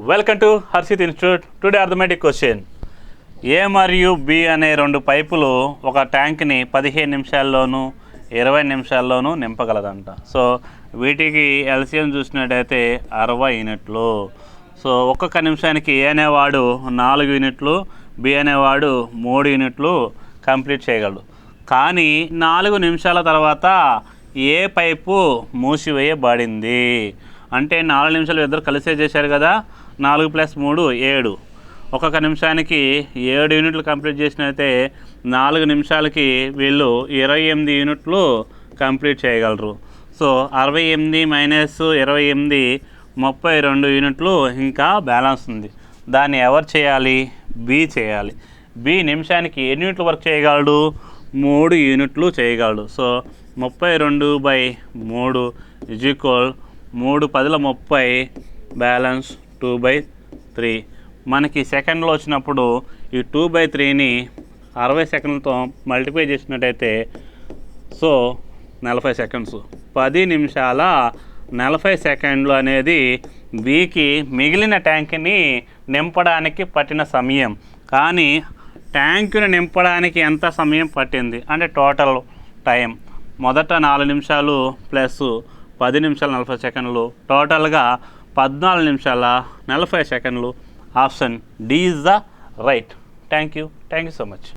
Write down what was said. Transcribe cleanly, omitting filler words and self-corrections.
Welcome to Harshit institute. Today arithmetic question. A మరియు B అనే రెండు పైపులు ఒక ట్యాంక్ని 15 నిమిషాల్లోనూ 20 నిమిషాల్లోనూ నింపగలదంట. సో వీటికి ఎల్సిఎం చూసినట్టయితే 60 యూనిట్లు. సో ఒక్కొక్క నిమిషానికి ఏ అనేవాడు 4 యూనిట్లు, బి అనేవాడు 3 యూనిట్లు కంప్లీట్ చేయగలడు. కానీ 4 నిమిషాల తర్వాత ఏ పైపు మూసివేయబడింది అంటే 4 నిమిషాలు ఇద్దరు కలిసే చేశారు కదా, 4 + 3 7. ఒక్కొక్క నిమిషానికి 7 యూనిట్లు కంప్లీట్ చేసినైతే 4 నిమిషాలకి వీళ్ళు 28 యూనిట్లు కంప్లీట్ చేయగలరు. సో 68 - 28 32 యూనిట్లు ఇంకా బ్యాలెన్స్ ఉంది. దాన్ని ఎవరు చేయాలి? బి చేయాలి. బి నిమిషానికి ఎన్ని యూనిట్లు వర్క్ చేయగలడు? 3 యూనిట్లు చేయగలడు. So 32/3 3 10 30 balance 2/3. మనకి సెకండ్లో వచ్చినప్పుడు ఈ 2/3ని 60 సెకండ్లతో మల్టిప్లై చేసినట్టయితే సో 40 సెకండ్స్. 10 నిమిషాల 40 సెకండ్లు అనేది బికి మిగిలిన ట్యాంక్ని నింపడానికి పట్టిన సమయం. కానీ ట్యాంకుని నింపడానికి ఎంత సమయం పట్టింది అంటే టోటల్ టైం మొదట 4 నిమిషాలు ప్లస్ 10 నిమిషాల 40 సెకండ్లు, టోటల్గా 14 నిమిషాల 40 సెకండ్లు. Option D is the right. Thank you so much.